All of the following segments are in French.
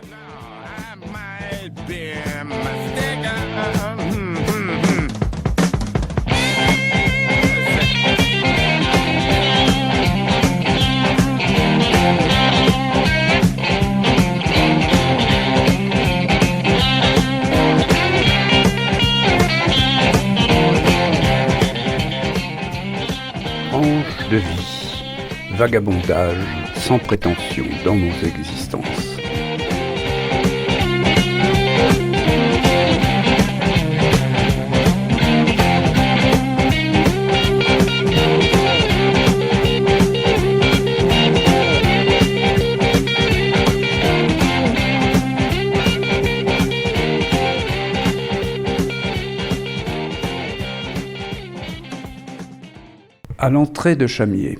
Tranche de vie, vagabondage sans prétention dans nos existences. À l'entrée de Chamiers,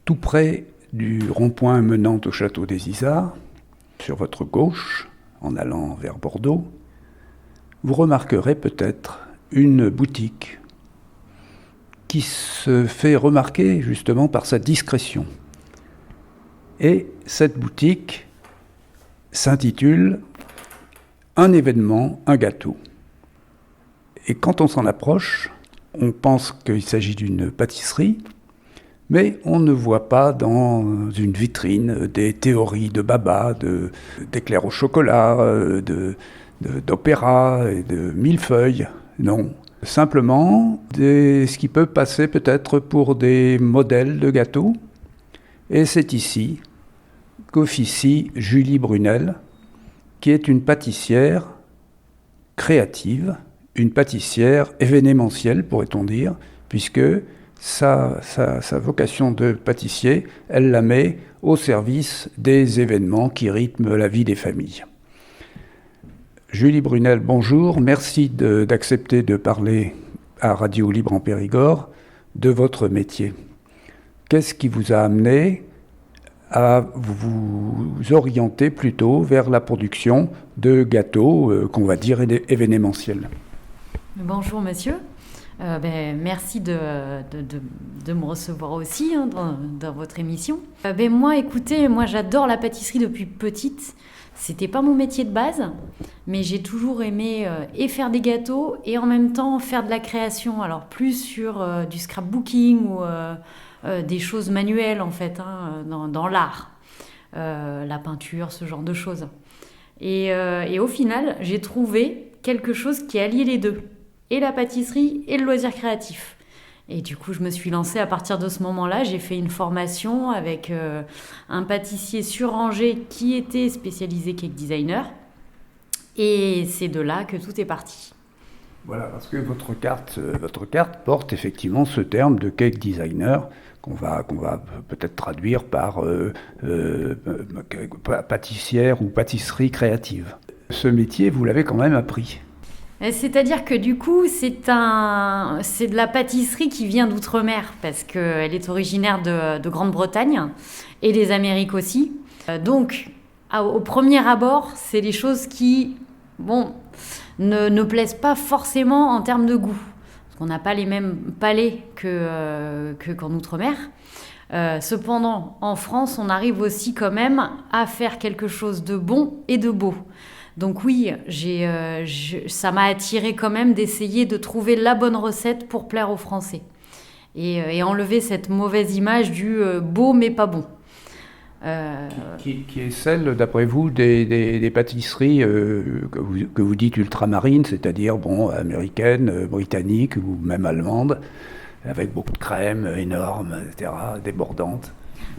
tout près du rond-point menant au château des Isards, sur votre gauche, en allant vers Bordeaux, vous remarquerez peut-être une boutique qui se fait remarquer justement par sa discrétion. Et cette boutique s'intitule « Un événement, un gâteau ». Et quand on s'en approche, on pense qu'il s'agit d'une pâtisserie, mais on ne voit pas dans une vitrine des théories de baba, d'éclairs au chocolat, d'opéra et de millefeuilles. Non, simplement ce qui peut passer peut-être pour des modèles de gâteaux. Et c'est ici qu'officie Julie Brunel, qui est une pâtissière créative, une pâtissière événementielle, pourrait-on dire, puisque sa vocation de pâtissier, elle la met au service des événements qui rythment la vie des familles. Julie Brunel, bonjour. Merci d'accepter de parler à Radio Libre en Périgord de votre métier. Qu'est-ce qui vous a amené à vous orienter plutôt vers la production de gâteaux, qu'on va dire événementiels ? Bonjour monsieur, merci de me recevoir aussi dans votre émission. Moi j'adore la pâtisserie depuis petite. C'était pas mon métier de base, mais j'ai toujours aimé et faire des gâteaux et en même temps faire de la création. Alors plus sur du scrapbooking ou des choses manuelles en fait, dans l'art, la peinture, ce genre de choses. Et au final, j'ai trouvé quelque chose qui alliait les deux. Et la pâtisserie et le loisir créatif. Et du coup, je me suis lancée à partir de ce moment-là. J'ai fait une formation avec un pâtissier sur Angers qui était spécialisé cake designer. Et c'est de là que tout est parti. Voilà, parce que votre carte porte effectivement ce terme de cake designer qu'on va peut-être traduire par pâtissière ou pâtisserie créative. Ce métier, vous l'avez quand même appris. C'est-à-dire que du coup, c'est de la pâtisserie qui vient d'outre-mer, parce qu'elle est originaire de Grande-Bretagne et des Amériques aussi. Donc, au premier abord, c'est des choses qui ne plaisent pas forcément en termes de goût. Parce qu'on n'a pas les mêmes palais qu'en outre-mer. Cependant, en France, on arrive aussi quand même à faire quelque chose de bon et de beau. Donc oui, ça m'a attiré quand même d'essayer de trouver la bonne recette pour plaire aux Français. Et enlever cette mauvaise image du beau mais pas bon. Qui est celle, d'après vous, des pâtisseries que vous dites ultramarines, c'est-à-dire américaines, britanniques ou même allemandes, avec beaucoup de crème énorme, etc., débordante.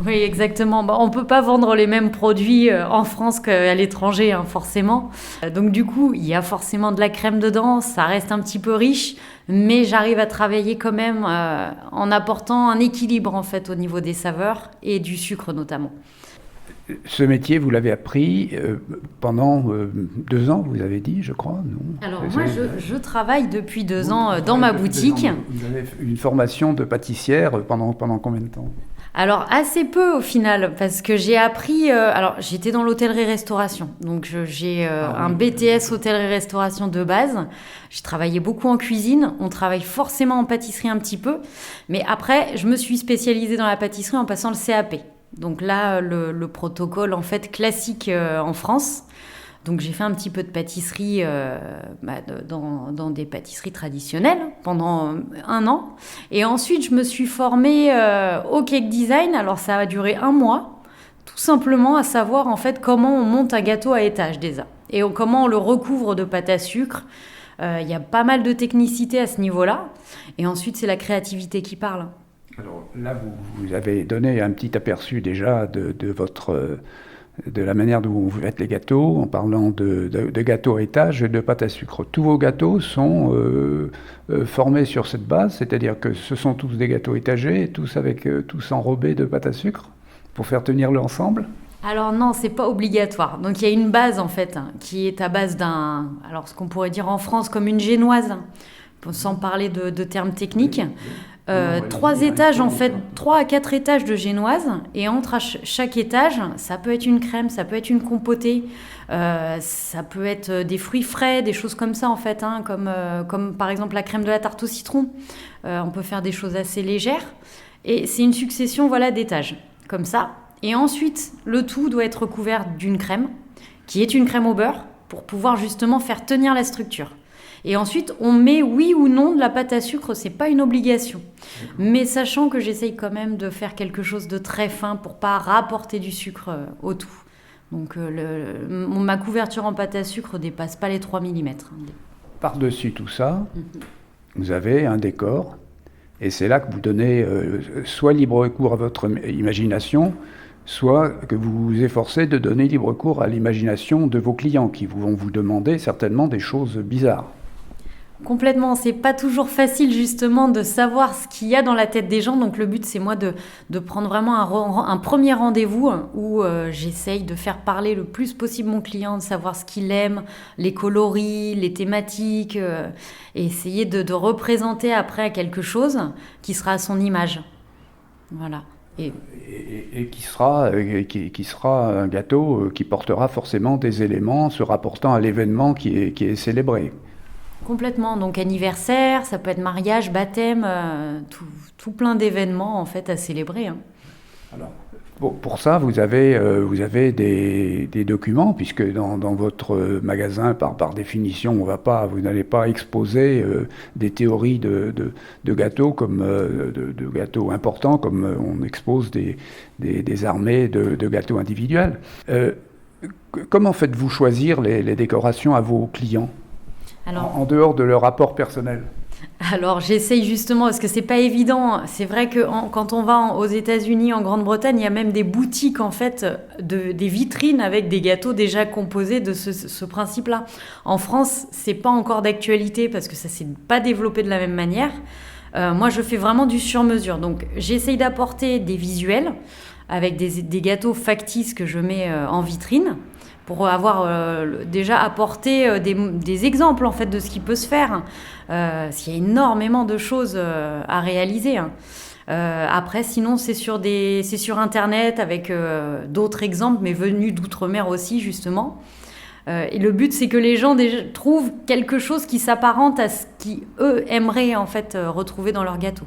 Oui, exactement. On ne peut pas vendre les mêmes produits en France qu'à l'étranger, forcément. Donc du coup, il y a forcément de la crème dedans, ça reste un petit peu riche, mais j'arrive à travailler quand même en apportant un équilibre en fait au niveau des saveurs et du sucre notamment. Ce métier, vous l'avez appris pendant 2 ans, vous avez dit, je crois, non ? Alors moi, je travaille depuis 2 ans dans ma boutique. Vous avez une formation de pâtissière pendant combien de temps ? Alors assez peu au final, parce que j'ai appris... j'étais dans l'hôtellerie-restauration, donc j'ai un BTS hôtellerie-restauration de base. J'ai travaillé beaucoup en cuisine, on travaille forcément en pâtisserie un petit peu, mais après, je me suis spécialisée dans la pâtisserie en passant le CAP. Donc là, le protocole en fait classique en France. Donc j'ai fait un petit peu de pâtisserie dans des pâtisseries traditionnelles pendant 1 an. Et ensuite, je me suis formée au cake design. Alors ça a duré 1 mois, tout simplement à savoir en fait comment on monte un gâteau à étage déjà. Et comment on le recouvre de pâte à sucre. Il y a pas mal de technicité à ce niveau-là. Et ensuite, c'est la créativité qui parle. Alors là, vous avez donné un petit aperçu déjà de la manière dont vous faites les gâteaux, en parlant de gâteaux à étage et de pâte à sucre. Tous vos gâteaux sont formés sur cette base, c'est-à-dire que ce sont tous des gâteaux étagés, tous enrobés de pâte à sucre, pour faire tenir l'ensemble. Alors non, c'est pas obligatoire. Donc il y a une base en fait, qui est à base alors ce qu'on pourrait dire en France comme une génoise, sans parler de termes techniques. 3 étages en fait, 3 à 4 étages de génoise, et entre chaque étage, ça peut être une crème, ça peut être une compotée, ça peut être des fruits frais, des choses comme ça en fait, comme par exemple la crème de la tarte au citron. On peut faire des choses assez légères, et c'est une succession d'étages, comme ça. Et ensuite, le tout doit être recouvert d'une crème, qui est une crème au beurre, pour pouvoir justement faire tenir la structure. Et ensuite, on met oui ou non de la pâte à sucre, c'est pas une obligation. Mais sachant que j'essaye quand même de faire quelque chose de très fin pour pas rapporter du sucre au tout. Donc ma couverture en pâte à sucre dépasse pas les 3 mm. Par-dessus tout ça, vous avez un décor, et c'est là que vous donnez soit libre cours à votre imagination, soit que vous vous efforcez de donner libre cours à l'imagination de vos clients, qui vont vous demander certainement des choses bizarres. Complètement, c'est pas toujours facile justement de savoir ce qu'il y a dans la tête des gens, donc le but c'est moi de prendre vraiment un premier rendez-vous où j'essaye de faire parler le plus possible mon client, de savoir ce qu'il aime, les coloris, les thématiques, et essayer de représenter après quelque chose qui sera à son image. Voilà. Et qui sera un gâteau qui portera forcément des éléments se rapportant à l'événement qui est célébré. Complètement, donc anniversaire, ça peut être mariage, baptême, tout plein d'événements en fait à célébrer. Alors, pour ça, vous avez des documents, puisque dans votre magasin, par définition, vous n'allez pas exposer des théories de gâteaux comme de gâteaux importants, comme on expose des armées de gâteaux individuels. Comment faites-vous choisir les décorations à vos clients? Alors, en dehors de leur rapport personnel? Alors j'essaye justement, parce que c'est pas évident. C'est vrai que quand on va aux États-Unis, en Grande-Bretagne, il y a même des boutiques en fait, des vitrines avec des gâteaux déjà composés de ce principe-là. En France, c'est pas encore d'actualité parce que ça s'est pas développé de la même manière. Moi, je fais vraiment du sur-mesure. Donc j'essaye d'apporter des visuels avec des gâteaux factices que je mets en vitrine, pour avoir déjà apporté des exemples en fait de ce qui peut se faire. S'il y a énormément de choses à réaliser. Après, sinon, c'est sur Internet avec d'autres exemples, mais venus d'outre-mer aussi, justement. Et le but, c'est que les gens déjà trouvent quelque chose qui s'apparente à ce qu'eux aimeraient en fait retrouver dans leur gâteau.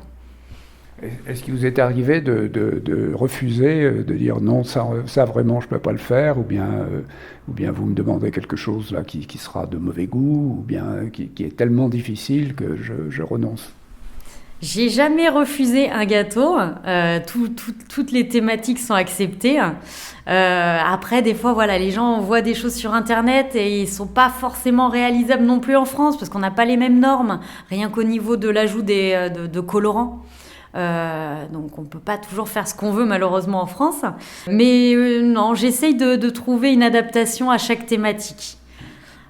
Est-ce qu'il vous est arrivé de refuser, de dire non, ça vraiment je ne peux pas le faire, ou bien vous me demandez quelque chose là qui sera de mauvais goût, ou bien qui est tellement difficile que je renonce? J'ai jamais refusé un gâteau, toutes les thématiques sont acceptées. Après, des fois, les gens voient des choses sur Internet et ils sont pas forcément réalisables non plus en France, parce qu'on n'a pas les mêmes normes, rien qu'au niveau de l'ajout de colorants. Donc on peut pas toujours faire ce qu'on veut malheureusement en France, mais non, j'essaye de trouver une adaptation à chaque thématique.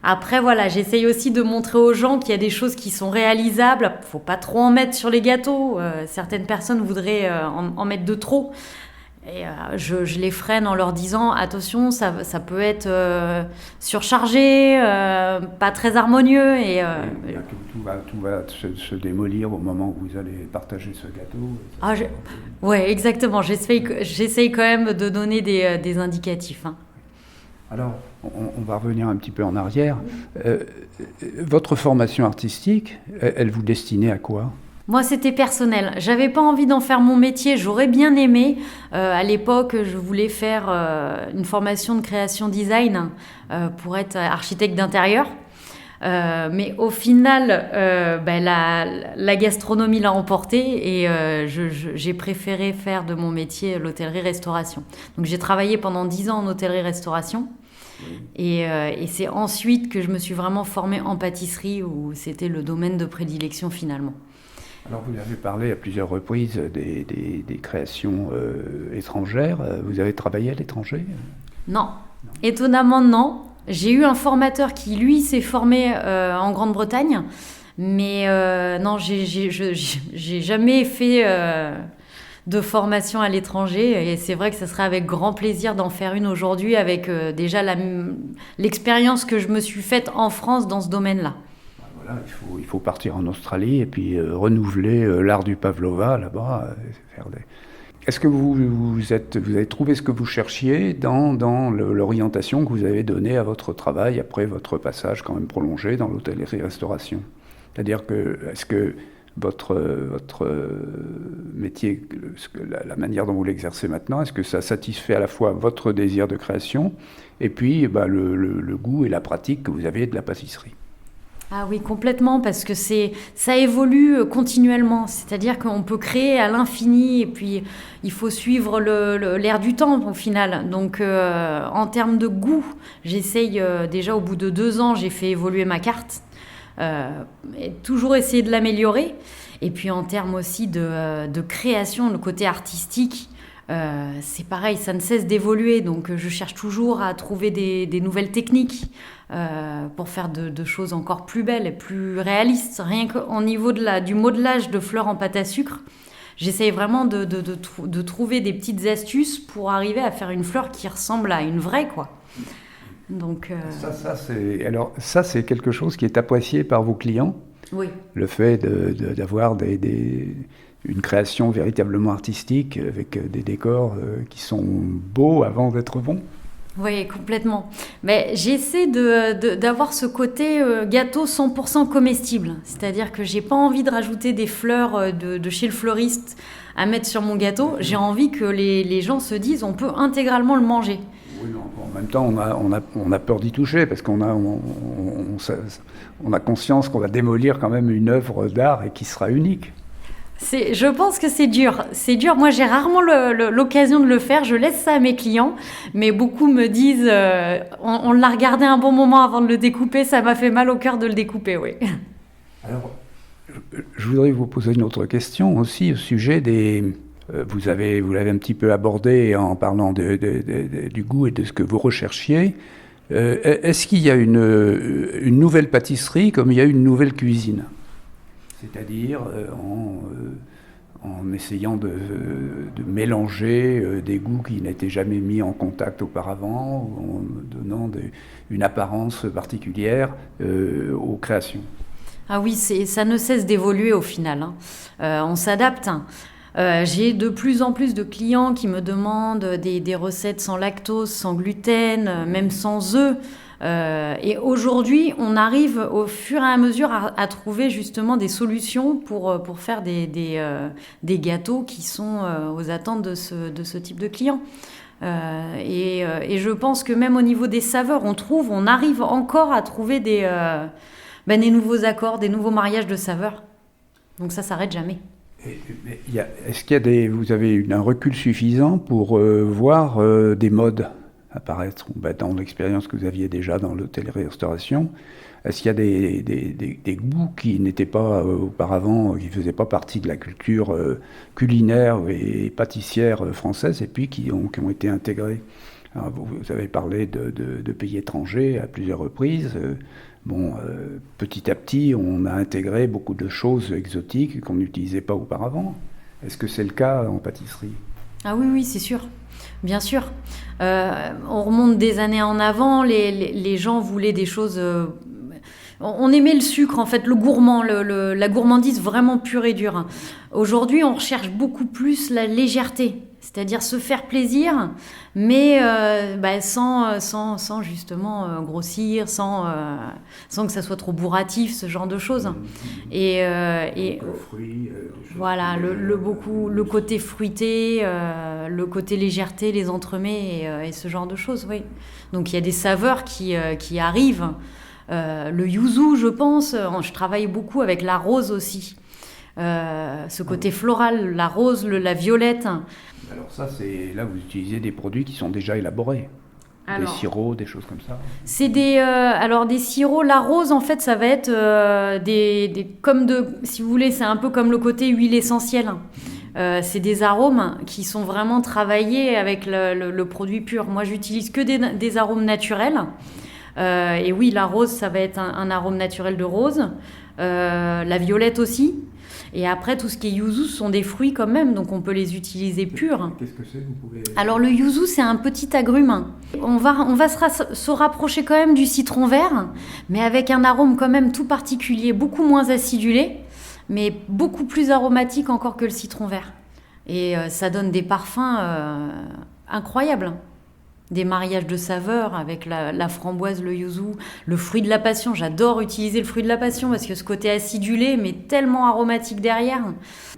Après j'essaye aussi de montrer aux gens qu'il y a des choses qui sont réalisables. Faut pas trop en mettre sur les gâteaux, certaines personnes voudraient en mettre de trop, et je les freine en leur disant attention, ça peut être surchargé, pas très harmonieux, et tout va se démolir au moment où vous allez partager ce gâteau. Ouais, exactement. J'essaye quand même de donner des indicatifs. Alors, on va revenir un petit peu en arrière. Votre formation artistique, elle vous destinait à quoi? Moi, c'était personnel. J'avais pas envie d'en faire mon métier. J'aurais bien aimé. À l'époque, je voulais faire une formation de création design pour être architecte d'intérieur. Mais au final, la gastronomie l'a emporté et j'ai préféré faire de mon métier l'hôtellerie-restauration. Donc j'ai travaillé pendant 10 ans en hôtellerie-restauration. Et c'est ensuite que je me suis vraiment formée en pâtisserie où c'était le domaine de prédilection finalement. Alors vous avez parlé à plusieurs reprises des créations étrangères. Vous avez travaillé à l'étranger? Non. Étonnamment non. J'ai eu un formateur qui lui s'est formé en Grande-Bretagne, mais non, j'ai jamais fait de formation à l'étranger et c'est vrai que ce serait avec grand plaisir d'en faire une aujourd'hui avec déjà l'expérience que je me suis faite en France dans ce domaine-là. Voilà, il faut partir en Australie et puis renouveler l'art du pavlova là-bas. Est-ce que vous avez trouvé ce que vous cherchiez dans l'orientation que vous avez donnée à votre travail après votre passage quand même prolongé dans l'hôtellerie-restauration? C'est-à-dire est-ce que votre métier, la manière dont vous l'exercez maintenant, est-ce que ça satisfait à la fois votre désir de création et puis le goût et la pratique que vous avez de la pâtisserie? Ah oui, complètement, parce que ça évolue continuellement. C'est-à-dire qu'on peut créer à l'infini et puis il faut suivre l'air du temps au final. Donc en termes de goût, j'essaye déjà au bout de 2 ans, j'ai fait évoluer ma carte. Et toujours essayer de l'améliorer. Et puis en termes aussi de création, le côté artistique, c'est pareil, ça ne cesse d'évoluer. Donc je cherche toujours à trouver des nouvelles techniques pour faire de choses encore plus belles et plus réalistes. Rien qu'au niveau du modelage de fleurs en pâte à sucre, j'essaye vraiment de trouver des petites astuces pour arriver à faire une fleur qui ressemble à une vraie, quoi. Donc, ça, c'est quelque chose qui est apprécié par vos clients. Oui. Le fait d'avoir une création véritablement artistique avec des décors qui sont beaux avant d'être bons. Oui, complètement. Mais j'essaie d'avoir ce côté gâteau 100% comestible. C'est-à-dire que j'ai pas envie de rajouter des fleurs de chez le fleuriste à mettre sur mon gâteau. J'ai envie que les gens se disent on peut intégralement le manger. Oui, en même temps, on a peur d'y toucher parce qu'on a conscience qu'on va démolir quand même une œuvre d'art et qui sera unique. Je pense que c'est dur. C'est dur. Moi, j'ai rarement l'occasion de le faire. Je laisse ça à mes clients. Mais beaucoup me disent on l'a regardé un bon moment avant de le découper. Ça m'a fait mal au cœur de le découper, oui. Alors, je voudrais vous poser une autre question aussi au sujet des... Vous l'avez un petit peu abordé en parlant du goût et de ce que vous recherchiez. Est-ce qu'il y a une nouvelle pâtisserie comme il y a une nouvelle cuisine? C'est-à-dire en essayant de mélanger des goûts qui n'étaient jamais mis en contact auparavant, ou en donnant une apparence particulière aux créations. Ah oui, ça ne cesse d'évoluer au final. On s'adapte. J'ai de plus en plus de clients qui me demandent des recettes sans lactose, sans gluten, même sans œufs. Et aujourd'hui, on arrive au fur et à mesure à trouver justement des solutions pour faire des gâteaux qui sont aux attentes de ce type de clients. Et je pense que même au niveau des saveurs, on arrive encore à trouver des nouveaux accords, des nouveaux mariages de saveurs. Donc ça s'arrête jamais. Est-ce qu'il vous avez un recul suffisant pour voir des modes apparaître dans l'expérience que vous aviez déjà dans l'hôtellerie-restauration? Est-ce qu'il y a des goûts qui n'étaient pas auparavant, qui ne faisaient pas partie de la culture culinaire et pâtissière française et puis qui ont été intégrés? Alors, vous avez parlé de pays étrangers à plusieurs reprises. Petit à petit, on a intégré beaucoup de choses exotiques qu'on n'utilisait pas auparavant. Est-ce que c'est le cas en pâtisserie? Ah oui, c'est sûr. Bien sûr. On remonte des années en avant, les gens voulaient des choses... on aimait le sucre, en fait, le gourmand, la gourmandise vraiment pure et dure. Aujourd'hui, on recherche beaucoup plus la légèreté. c'est-à-dire se faire plaisir, mais sans justement grossir, sans que ça soit trop bourratif, ce genre de choses. Et fruits, voilà, le côté fruité, le côté légèreté, les entremets et ce genre de choses, oui. Donc il y a des saveurs qui arrivent. Le yuzu, je pense, je travaille beaucoup avec la rose aussi. Ce côté floral, la rose, la violette. Alors ça, là vous utilisez des produits qui sont déjà élaborés. Des sirops, des choses comme ça. C'est des sirops. La rose, en fait, ça va être si vous voulez, c'est un peu comme le côté huile essentielle. C'est des arômes qui sont vraiment travaillés avec le produit pur. Moi, j'utilise que des arômes naturels. Et oui, la rose, ça va être un arôme naturel de rose. La violette aussi. Et après, tout ce qui est yuzu, ce sont des fruits quand même, donc on peut les utiliser purs. Qu'est-ce que c'est, vous pouvez... Alors le yuzu, c'est un petit agrume. On va se rapprocher quand même du citron vert, mais avec un arôme quand même tout particulier, beaucoup moins acidulé, mais beaucoup plus aromatique encore que le citron vert. Et ça donne des parfums incroyables. Des mariages de saveurs avec la framboise, le yuzu, le fruit de la passion. J'adore utiliser le fruit de la passion parce que ce côté acidulé, mais tellement aromatique derrière.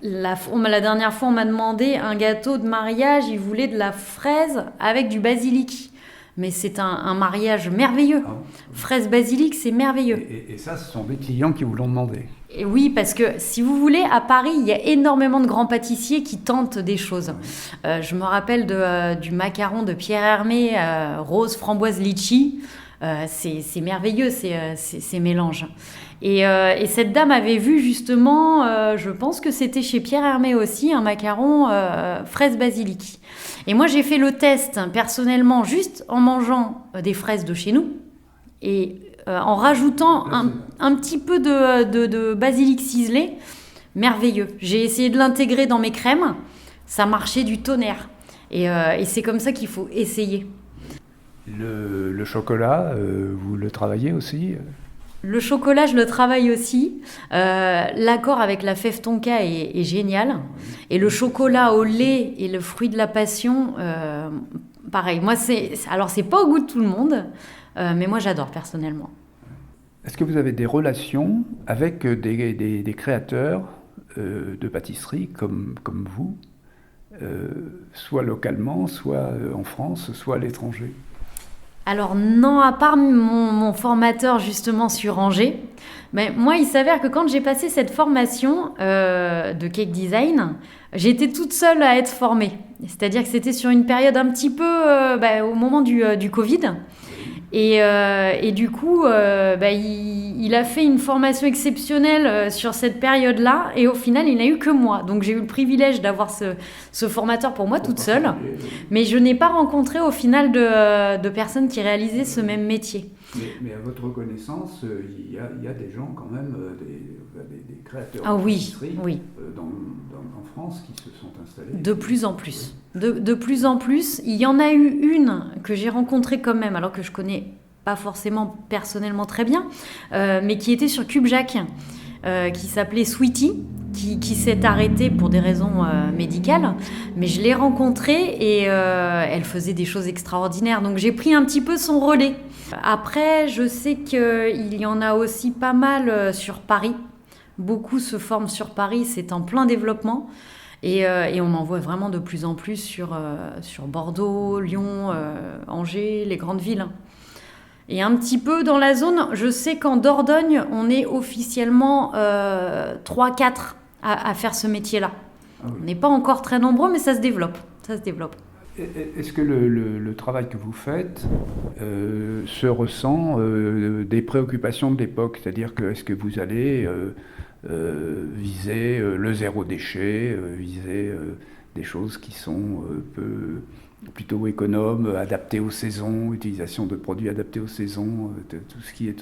La dernière fois, on m'a demandé un gâteau de mariage. Ils voulaient de la fraise avec du basilic. Mais c'est un mariage merveilleux. Fraise basilic, c'est merveilleux. Et ça, ce sont des clients qui vous l'ont demandé. Et oui, parce que si vous voulez, à Paris, il y a énormément de grands pâtissiers qui tentent des choses. Je me rappelle du macaron de Pierre Hermé, rose, framboise, litchi. C'est merveilleux, ces mélanges. Et cette dame avait vu justement, je pense que c'était chez Pierre Hermé aussi, un macaron fraise basilic. Et moi, j'ai fait le test personnellement juste en mangeant des fraises de chez nous et en rajoutant un petit peu de basilic ciselé. Merveilleux. J'ai essayé de l'intégrer dans mes crèmes. Ça marchait du tonnerre. Et c'est comme ça qu'il faut essayer. Le chocolat, vous le travaillez aussi ? Le chocolat, je le travaille aussi. L'accord avec la fève tonka est génial. Et le chocolat au lait et le fruit de la passion, pareil. Moi, c'est pas au goût de tout le monde, mais moi, j'adore personnellement. Est-ce que vous avez des relations avec des créateurs de pâtisserie comme vous, soit localement, soit en France, soit à l'étranger ? Alors non, à part mon formateur justement sur Angers, mais moi il s'avère que quand j'ai passé cette formation de cake design, j'étais toute seule à être formée. C'est-à-dire que c'était sur une période un petit peu au moment du Covid. Et du coup, il a fait une formation exceptionnelle sur cette période-là. Et au final, il n'a eu que moi. Donc j'ai eu le privilège d'avoir ce formateur pour moi toute seule. Mais je n'ai pas rencontré au final de personnes qui réalisaient ce même métier. Mais à votre connaissance, il y a des gens quand même, des créateurs de pâtisserie oui. En France qui se sont installés. De plus en plus. De plus en plus. Il y en a eu une que j'ai rencontrée quand même, alors que je connais pas forcément personnellement très bien, mais qui était sur CubeJack, qui s'appelait Sweetie, qui s'est arrêtée pour des raisons médicales. Mais je l'ai rencontrée et elle faisait des choses extraordinaires. Donc j'ai pris un petit peu son relais. Après, je sais qu'il y en a aussi pas mal sur Paris. Beaucoup se forment sur Paris, c'est en plein développement. Et on en voit vraiment de plus en plus sur Bordeaux, Lyon, Angers, les grandes villes. Et un petit peu dans la zone, je sais qu'en Dordogne, on est officiellement 3-4 à faire ce métier-là. Ah oui. On n'est pas encore très nombreux, mais ça se développe. Est-ce que le travail que vous faites se ressent des préoccupations de l'époque ? C'est-à-dire que est-ce que vous allez viser le zéro déchet, viser des choses qui sont plutôt économes, adaptées aux saisons, utilisation de produits adaptés aux saisons, tout ce qui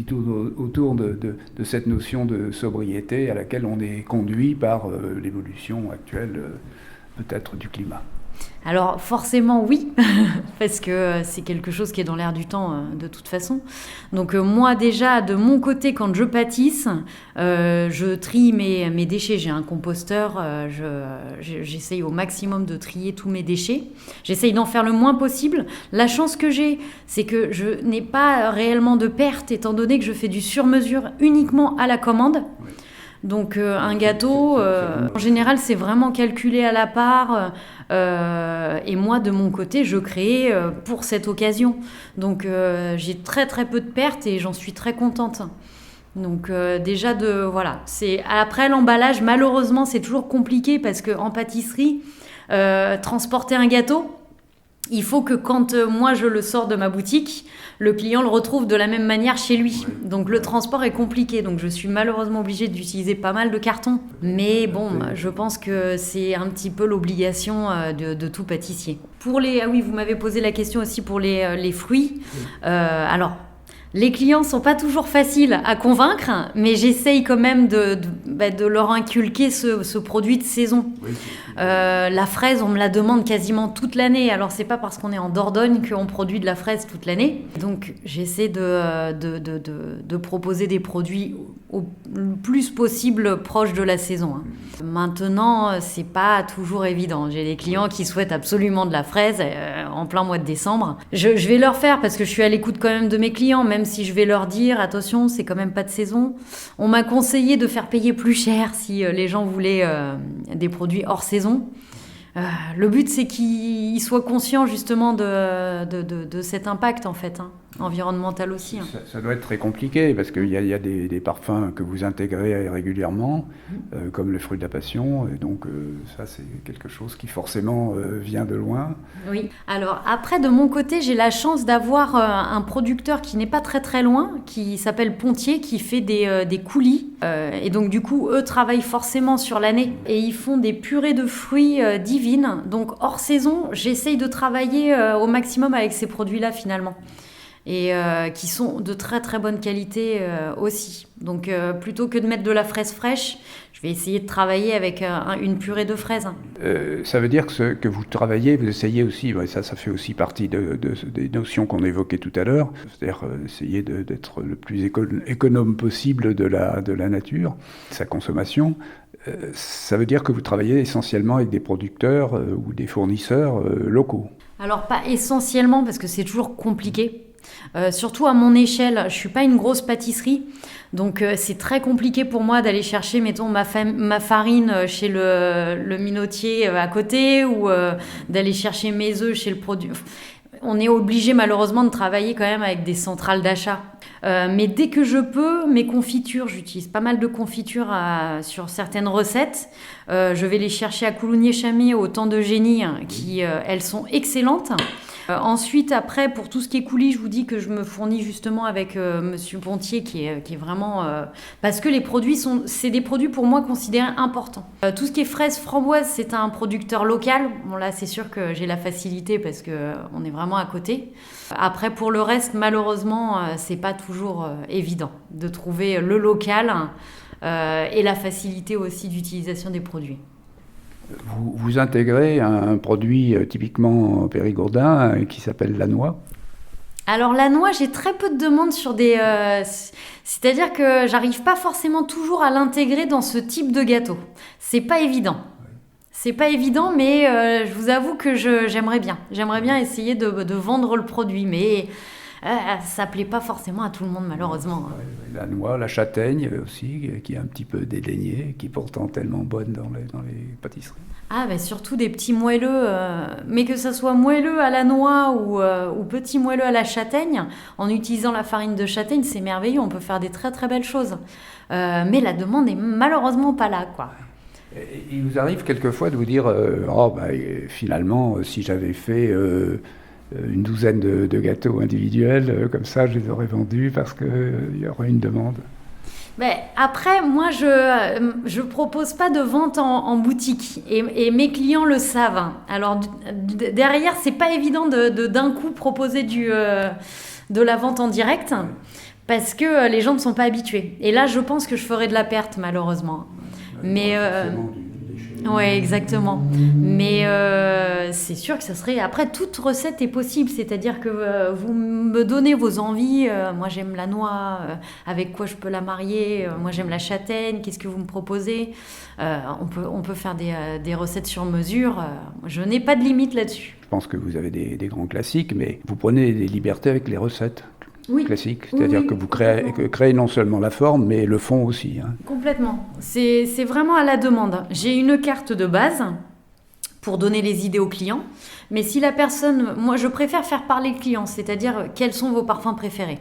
tourne autour de cette notion de sobriété à laquelle on est conduit par l'évolution actuelle peut-être du climat. Alors forcément oui, parce que c'est quelque chose qui est dans l'air du temps de toute façon. Donc moi déjà, de mon côté, quand je pâtisse, je trie mes déchets. J'ai un composteur, j'essaye au maximum de trier tous mes déchets. J'essaye d'en faire le moins possible. La chance que j'ai, c'est que je n'ai pas réellement de perte, étant donné que je fais du sur-mesure uniquement à la commande. Oui. Donc un gâteau, en général, c'est vraiment calculé à la part. Et moi, de mon côté, je crée pour cette occasion. Donc j'ai très très peu de pertes et j'en suis très contente. Donc déjà, voilà. Après l'emballage, malheureusement, c'est toujours compliqué parce qu'en pâtisserie, transporter un gâteau, il faut que quand moi je le sors de ma boutique, le client le retrouve de la même manière chez lui. Donc le transport est compliqué. Donc je suis malheureusement obligée d'utiliser pas mal de cartons. Mais bon, je pense que c'est un petit peu l'obligation de tout pâtissier. Ah oui, vous m'avez posé la question aussi pour les fruits. Alors, les clients ne sont pas toujours faciles à convaincre, mais j'essaye quand même de leur inculquer ce produit de saison. Oui. La fraise, on me la demande quasiment toute l'année. Alors, c'est pas parce qu'on est en Dordogne qu'on produit de la fraise toute l'année. Donc, j'essaie de proposer des produits au plus possible proches de la saison. Maintenant, c'est pas toujours évident. J'ai des clients qui souhaitent absolument de la fraise en plein mois de décembre. Je vais leur faire parce que je suis à l'écoute quand même de mes clients, même si je vais leur dire attention, c'est quand même pas de saison. On m'a conseillé de faire payer plus cher si les gens voulaient des produits hors saison. Le but, c'est qu'ils soient conscients justement de cet impact en fait, environnemental aussi. Ça doit être très compliqué parce qu'il y a des parfums que vous intégrez régulièrement, comme le fruit de la passion, et donc ça c'est quelque chose qui forcément vient de loin. Oui, alors après de mon côté j'ai la chance d'avoir un producteur qui n'est pas très très loin, qui s'appelle Pontier, qui fait des coulis, et donc du coup eux travaillent forcément sur l'année, et ils font des purées de fruits divines, donc hors saison j'essaye de travailler au maximum avec ces produits-là finalement. Et qui sont de très très bonne qualité aussi. Donc plutôt que de mettre de la fraise fraîche, je vais essayer de travailler avec une purée de fraises. Ça veut dire que vous travaillez, vous essayez aussi, ça fait aussi partie des notions qu'on évoquait tout à l'heure, c'est-à-dire essayer d'être le plus économe possible de la nature, sa consommation. Ça veut dire que vous travaillez essentiellement avec des producteurs ou des fournisseurs locaux. Alors pas essentiellement parce que c'est toujours compliqué. Surtout à mon échelle, je suis pas une grosse pâtisserie, donc c'est très compliqué pour moi d'aller chercher, mettons, ma farine chez le minotier à côté ou d'aller chercher mes œufs chez le produit. On est obligé malheureusement de travailler quand même avec des centrales d'achat. Mais dès que je peux, mes confitures, j'utilise pas mal de confitures sur certaines recettes. Je vais les chercher à Coulommiers-Chamiers au Temps de Génie, qui elles sont excellentes. Ensuite, après, pour tout ce qui est coulis, je vous dis que je me fournis justement avec Monsieur Pontier, qui est vraiment... parce que les produits c'est des produits pour moi considérés importants. Tout ce qui est fraises, framboises, c'est un producteur local. Bon là, c'est sûr que j'ai la facilité parce qu'on est vraiment à côté. Après, pour le reste, malheureusement, c'est pas toujours évident de trouver le local et la facilité aussi d'utilisation des produits. Vous intégrez un produit typiquement périgourdin qui s'appelle la noix. Alors la noix, j'ai très peu de demandes sur des... c'est-à-dire que j'arrive pas forcément toujours à l'intégrer dans ce type de gâteau. C'est pas évident. C'est pas évident, mais je vous avoue que j'aimerais bien. J'aimerais bien essayer de vendre le produit, mais ça plaît pas forcément à tout le monde, malheureusement. La noix, la châtaigne aussi, qui est un petit peu dédaignée, qui est pourtant tellement bonne dans les pâtisseries. Ah, bah surtout des petits moelleux, mais que ça soit moelleux à la noix ou petit moelleux à la châtaigne, en utilisant la farine de châtaigne, c'est merveilleux, on peut faire des très très belles choses. Mais la demande est malheureusement pas là, quoi. Il vous arrive quelquefois de vous dire finalement, si j'avais fait une douzaine de gâteaux individuels, comme ça je les aurais vendus parce qu'il y aurait une demande. Ben, après, moi, je propose pas de vente en boutique et mes clients le savent. Alors, derrière, c'est pas évident d'un coup proposer de la vente en direct parce que les gens ne sont pas habitués. Et là, je pense que je ferai de la perte, malheureusement. Mais Oui, exactement. Mais c'est sûr que ça serait... Après, toute recette est possible. C'est-à-dire que vous me donnez vos envies. Moi, j'aime la noix. Avec quoi je peux la marier? Moi, j'aime la châtaigne. Qu'est-ce que vous me proposez? On peut faire des recettes sur mesure. Je n'ai pas de limite là-dessus. Je pense que vous avez des grands classiques, mais vous prenez des libertés avec les recettes. Oui. Classique, c'est-à-dire Oui, que vous créez non seulement la forme, mais le fond aussi. Hein. Complètement. C'est vraiment à la demande. J'ai une carte de base pour donner les idées aux clients, mais si la personne... Moi, je préfère faire parler le client, c'est-à-dire quels sont vos parfums préférés.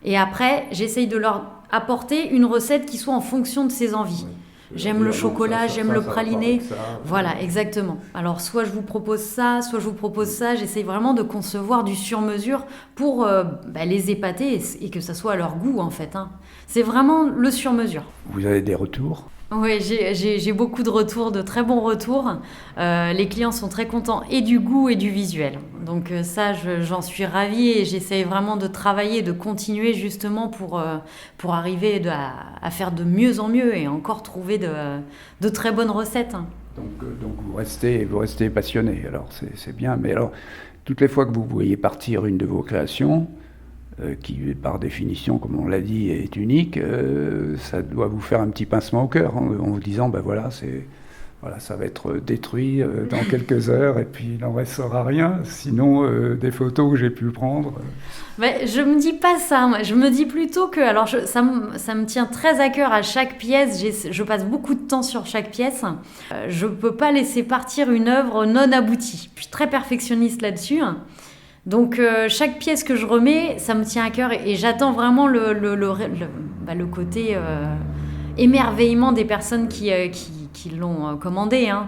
Et après, j'essaye de leur apporter une recette qui soit en fonction de ses envies. J'aime le chocolat, j'aime le praliné. Voilà, exactement. Alors, soit je vous propose ça, soit je vous propose ça. J'essaye vraiment de concevoir du sur-mesure pour les épater et que ça soit à leur goût, en fait. Hein. C'est vraiment le sur-mesure. Vous avez des retours ? Oui, j'ai beaucoup de retours, de très bons retours. Les clients sont très contents et du goût et du visuel. Donc ça, j'en suis ravie et j'essaye vraiment de travailler, de continuer justement pour arriver à faire de mieux en mieux et encore trouver de très bonnes recettes. Donc vous restez passionné, alors c'est bien. Mais alors, toutes les fois que vous voyez partir une de vos créations, qui par définition, comme on l'a dit, est unique, ça doit vous faire un petit pincement au cœur en vous disant, ça va être détruit dans quelques heures et puis il n'en restera rien, sinon des photos que j'ai pu prendre. Mais je me dis pas ça, moi. Je me dis plutôt que, alors ça me tient très à cœur à chaque pièce, je passe beaucoup de temps sur chaque pièce, je peux pas laisser partir une œuvre non aboutie. Je suis très perfectionniste là-dessus. Donc chaque pièce que je remets, ça me tient à cœur et j'attends vraiment le côté émerveillement des personnes qui l'ont commandé, hein.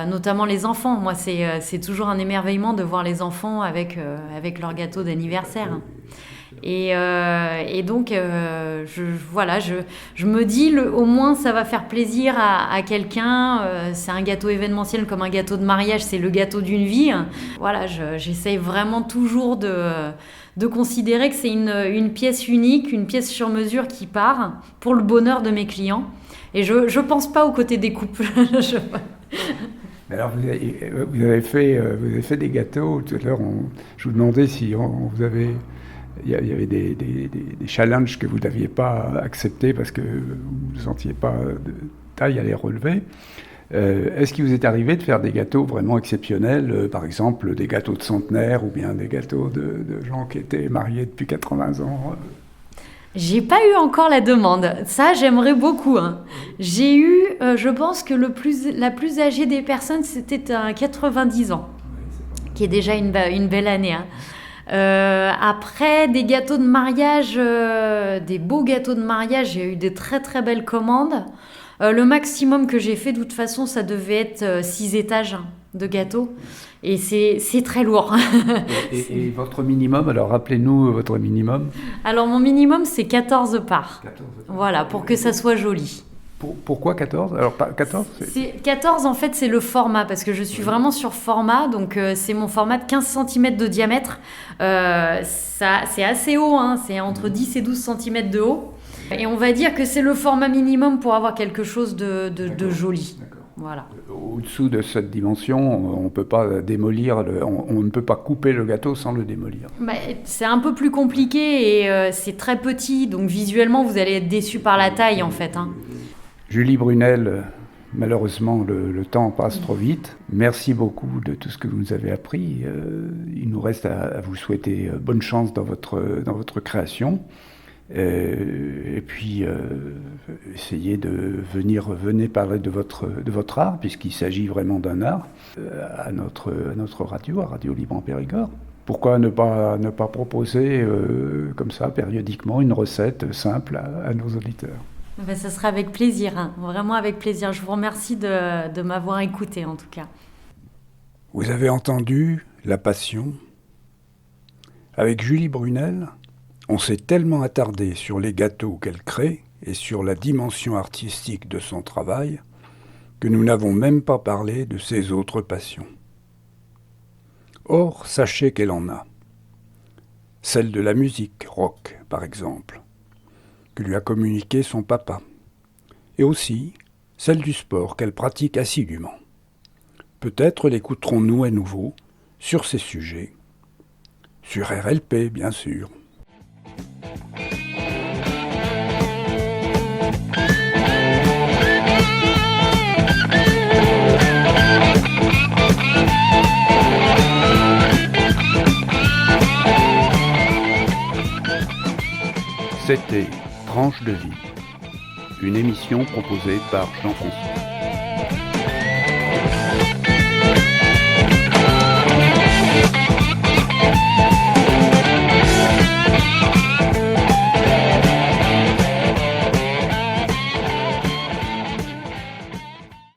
Notamment les enfants. Moi, c'est toujours un émerveillement de voir les enfants avec leur gâteau d'anniversaire. Et donc, je me dis, au moins, ça va faire plaisir à quelqu'un. C'est un gâteau événementiel comme un gâteau de mariage, c'est le gâteau d'une vie. Voilà, j'essaye vraiment toujours de considérer que c'est une pièce unique, une pièce sur mesure qui part pour le bonheur de mes clients. Et je ne pense pas au côté des couples. Alors vous avez fait des gâteaux. Tout à l'heure, je vous demandais si vous avez... Il y avait des challenges que vous n'aviez pas acceptés parce que vous ne sentiez pas de taille à les relever. Est-ce qu'il vous est arrivé de faire des gâteaux vraiment exceptionnels, par exemple des gâteaux de centenaire ou bien des gâteaux de gens qui étaient mariés depuis 80 ans J'ai pas eu encore la demande. Ça, j'aimerais beaucoup. Hein. J'ai eu, je pense que la plus âgée des personnes, c'était un 90 ans, qui est déjà une belle année. Hein. Après, des gâteaux de mariage, des beaux gâteaux de mariage, j'ai eu des très très belles commandes. Le maximum que j'ai fait, de toute façon, ça devait être 6 étages de gâteaux. Et c'est très lourd. Et votre minimum, alors rappelez-nous votre minimum. Alors mon minimum, c'est 14 parts. 14 parts. Voilà, pour que ça soit joli. Pourquoi 14 ? Alors 14 14 en fait c'est le format parce que je suis vraiment sur format donc c'est mon format de 15 cm de diamètre. C'est assez haut, hein, c'est entre 10 et 12 cm de haut. Et on va dire que c'est le format minimum pour avoir quelque chose de joli. D'accord. Voilà. Au-dessous de cette dimension, on ne peut pas démolir, on ne peut pas couper le gâteau sans le démolir. C'est un peu plus compliqué et c'est très petit, donc visuellement vous allez être déçu par la taille en fait. Hein. Julie Brunel, malheureusement le temps passe trop vite. Merci beaucoup de tout ce que vous nous avez appris. Il nous reste à vous souhaiter bonne chance dans votre création. Et puis essayez venez parler de votre art, puisqu'il s'agit vraiment d'un art, à notre radio, à Radio Libre en Périgord. Pourquoi ne pas proposer comme ça périodiquement une recette simple à nos auditeurs? Ça sera avec plaisir, hein. Vraiment avec plaisir. Je vous remercie de m'avoir écouté en tout cas. Vous avez entendu la passion. Avec Julie Brunel, on s'est tellement attardé sur les gâteaux qu'elle crée et sur la dimension artistique de son travail que nous n'avons même pas parlé de ses autres passions. Or, sachez qu'elle en a. Celle de la musique rock, par exemple, que lui a communiqué son papa. Et aussi celle du sport qu'elle pratique assidûment. Peut-être l'écouterons-nous à nouveau sur ces sujets, sur RLP bien sûr. C'était Tranche de vie, une émission proposée par Jean François.